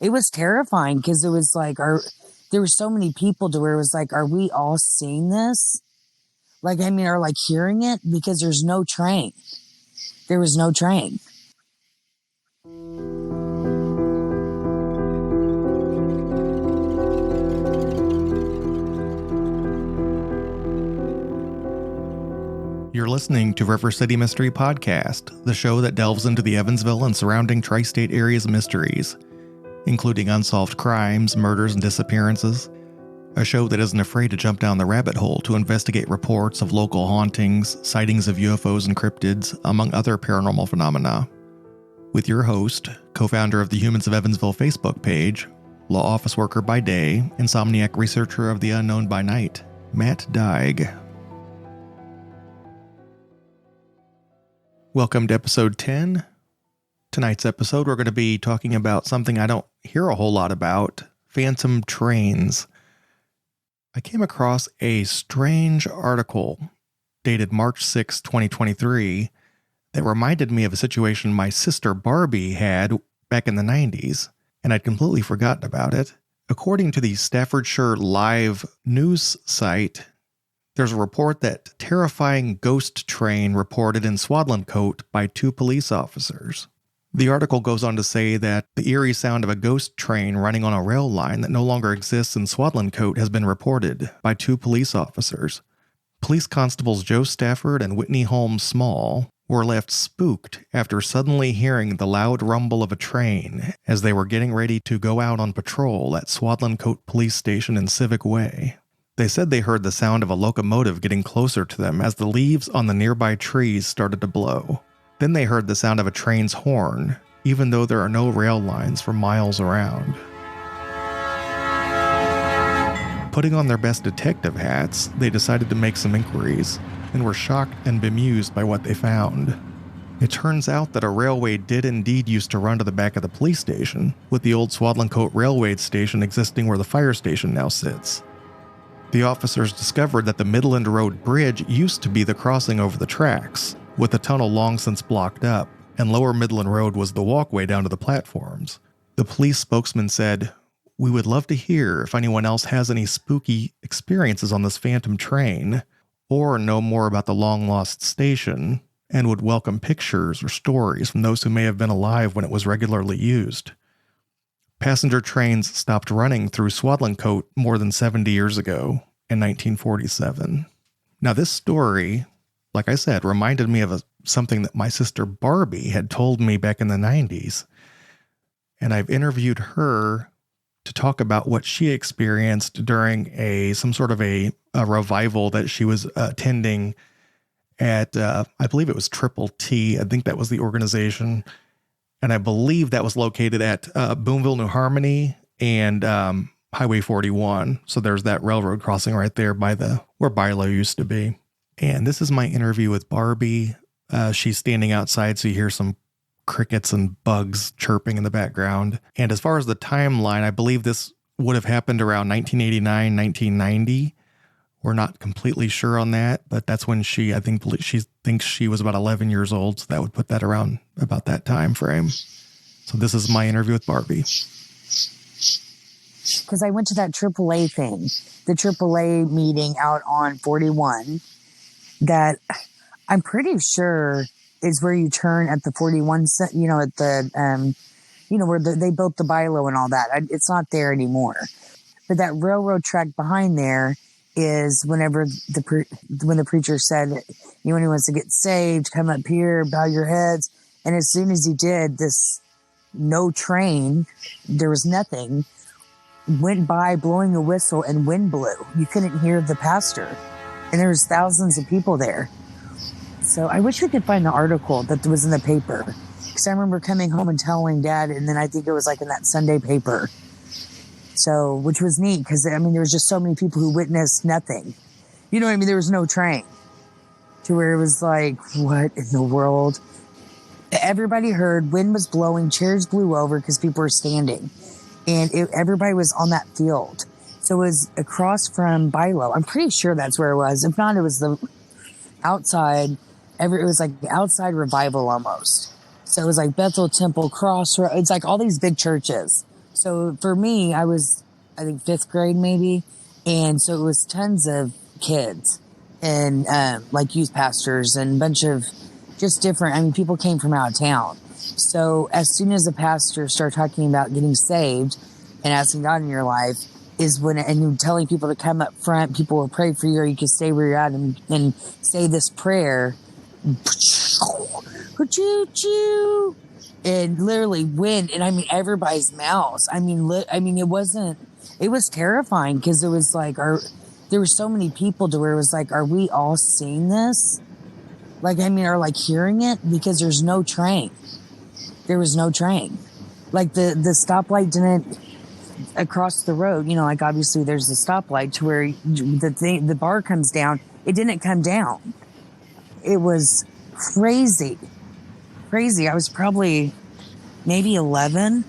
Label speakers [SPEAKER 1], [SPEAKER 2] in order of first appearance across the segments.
[SPEAKER 1] It was terrifying because it was like, there were so many people to where it was like, are we all seeing this? Like, I mean, are like hearing it? Because there's no train. There was no train.
[SPEAKER 2] You're listening to River City Mystery Podcast, the show that delves into the Evansville and surrounding tri-state area's mysteries, including unsolved crimes, murders, and disappearances. A show that isn't afraid to jump down the rabbit hole to investigate reports of local hauntings, sightings of UFOs and cryptids, among other paranormal phenomena. With your host, co-founder of the Humans of Evansville Facebook page, law office worker by day, insomniac researcher of the unknown by night, Matt Dyke. Welcome to episode 10. Tonight's episode, we're going to be talking about something I don't hear a whole lot about, phantom trains. I came across a strange article dated March 6, 2023, that reminded me of a situation my sister Barbie had back in the 90s, and I'd completely forgotten about it. According to the Staffordshire Live news site, there's a report that terrifying ghost train reported in Swadlincote by 2 police officers. The article goes on to say that the eerie sound of a ghost train running on a rail line that no longer exists in Swadlincote has been reported by 2 police officers. Police constables Joe Stafford and Whitney Holmes Small were left spooked after suddenly hearing the loud rumble of a train as they were getting ready to go out on patrol at Swadlincote Police Station in Civic Way. They said they heard the sound of a locomotive getting closer to them as the leaves on the nearby trees started to blow. Then they heard the sound of a train's horn, even though there are no rail lines for miles around. Putting on their best detective hats, they decided to make some inquiries, and were shocked and bemused by what they found. It turns out that a railway did indeed used to run to the back of the police station, with the old Swadlincote Railway station existing where the fire station now sits. The officers discovered that the Midland Road Bridge used to be the crossing over the tracks, with the tunnel long since blocked up, and Lower Midland Road was the walkway down to the platforms. The police spokesman said, "We would love to hear if anyone else has any spooky experiences on this phantom train, or know more about the long-lost station, and would welcome pictures or stories from those who may have been alive when it was regularly used." Passenger trains stopped running through Swadlincote more than 70 years ago in 1947. Now this story, like I said, reminded me of something that my sister Barbie had told me back in the 90s. And I've interviewed her to talk about what she experienced during some sort of a revival that she was attending at, I believe it was Triple T. I think that was the organization. And I believe that was located at Boonville New Harmony and Highway 41. So there's that railroad crossing right there by where Bilo used to be. And this is my interview with Barbie. She's standing outside, so you hear some crickets and bugs chirping in the background. And as far as the timeline, I believe this would have happened around 1989, 1990. We're not completely sure on that, but that's when she thinks she was about 11 years old. So that would put that around about that time frame. So this is my interview with Barbie.
[SPEAKER 1] Because I went to that AAA thing, the AAA meeting out on 41, that I'm pretty sure is where you turn at the 41, at the, where they built the Bilo and all that. It's not there anymore. But that railroad track behind there is whenever when the preacher said, anyone who wants to get saved, come up here, bow your heads. And as soon as he did, this no train, there was nothing, went by blowing a whistle and wind blew. You couldn't hear the pastor. And there was thousands of people there. So I wish we could find the article that was in the paper. Because I remember coming home and telling Dad, and then I think it was like in that Sunday paper. So, which was neat, because, there was just so many people who witnessed nothing. You know what I mean? There was no train. To where it was like, what in the world? Everybody heard, wind was blowing, chairs blew over because people were standing. And everybody was on that field. So it was across from Bilo. I'm pretty sure that's where it was. If not, it was the outside. It was like the outside revival almost. So it was like Bethel Temple, Crossroads. It's like all these big churches. So for me, I was, I think, fifth grade maybe. And so it was tons of kids and like youth pastors and a bunch of just different, I mean, people came from out of town. So as soon as a pastor started talking about getting saved and asking God in your life, is when, and telling people to come up front, people will pray for you, or you can stay where you're at and say this prayer. Choo-choo. And literally wind, and I mean everybody's mouths. I mean, it was terrifying because it was like, there were so many people to where it was like, are we all seeing this? Like, I mean, are like hearing it, because there's no train. There was no train. Like the stoplight didn't across the road. You know, like obviously there's a stoplight to where the bar comes down. It didn't come down. It was crazy. I was probably maybe 11.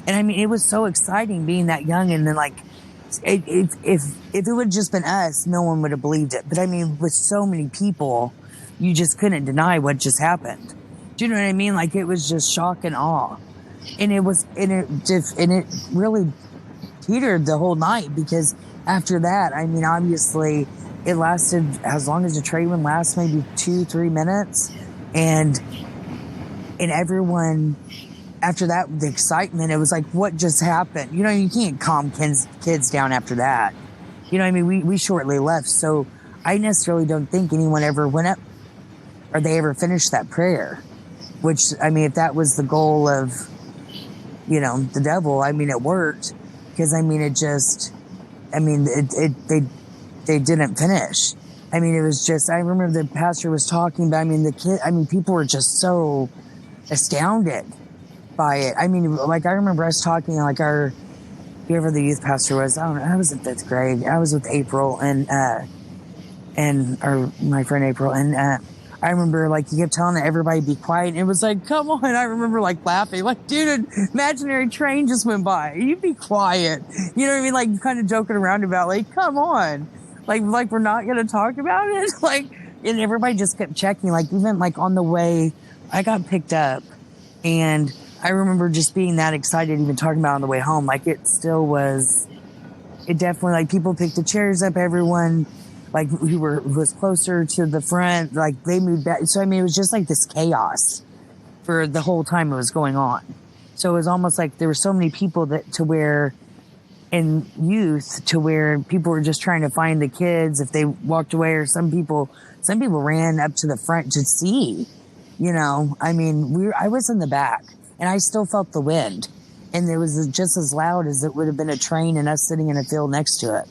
[SPEAKER 1] And I mean, it was so exciting being that young. And then like, if it would have just been us, no one would have believed it. But I mean, with so many people, you just couldn't deny what just happened. Do you know what I mean? Like, it was just shock and awe. And it really teetered the whole night, because after that, I mean, obviously it lasted as long as a train would last, maybe 2-3 minutes. And everyone, after that, the excitement, it was like, what just happened? You know, you can't calm kids down after that. You know what I mean? We shortly left. So I necessarily don't think anyone ever went up or they ever finished that prayer, which, I mean, if that was the goal of, you know, the devil, I mean, it worked, because I mean, they didn't finish. I mean, it was just, I remember the pastor was talking about, I mean, people were just so astounded by it. I mean, like, I remember us talking, like, whoever the youth pastor was, I don't know, I was in fifth grade. I was with April and my friend April, and I remember, like, he kept telling everybody be quiet, and it was like, come on. I remember, like, laughing, like, dude, an imaginary train just went by. You be quiet. You know what I mean? Like, kind of joking around about, like, come on. Like we're not going to talk about it. Like, and everybody just kept checking, like, even like on the way, I got picked up, and I remember just being that excited, even talking about it on the way home. Like, it definitely, like, people picked the chairs up, everyone, like, who was closer to the front, like, they moved back. So, I mean, it was just like this chaos for the whole time it was going on. So it was almost like there were so many people in youth to where people were just trying to find the kids if they walked away, or some people ran up to the front to see, you know. I mean, I was in the back, and I still felt the wind, and it was just as loud as it would have been a train and us sitting in a field next to it.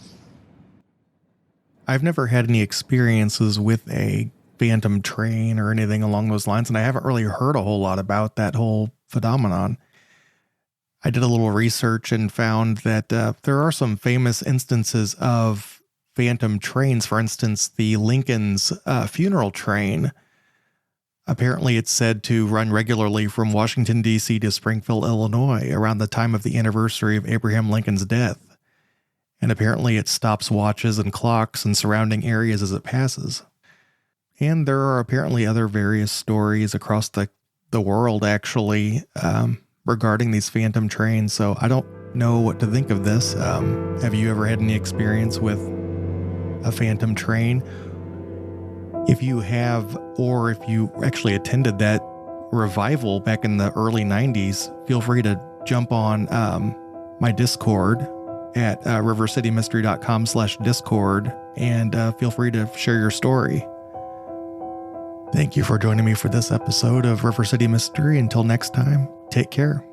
[SPEAKER 2] I've never had any experiences with a phantom train or anything along those lines, and I haven't really heard a whole lot about that whole phenomenon. I did a little research and found that there are some famous instances of phantom trains. For instance, the Lincoln's funeral train. Apparently, it's said to run regularly from Washington, D.C. to Springfield, Illinois, around the time of the anniversary of Abraham Lincoln's death. And apparently it stops watches and clocks in surrounding areas as it passes. And there are apparently other various stories across the world, actually, regarding these phantom trains. So I don't know what to think of this. Have you ever had any experience with a phantom train? If you have, or if you actually attended that revival back in the early 90s, feel free to jump on my Discord at rivercitymystery.com/Discord, and feel free to share your story. Thank you for joining me for this episode of River City Mystery. Until next time, take care.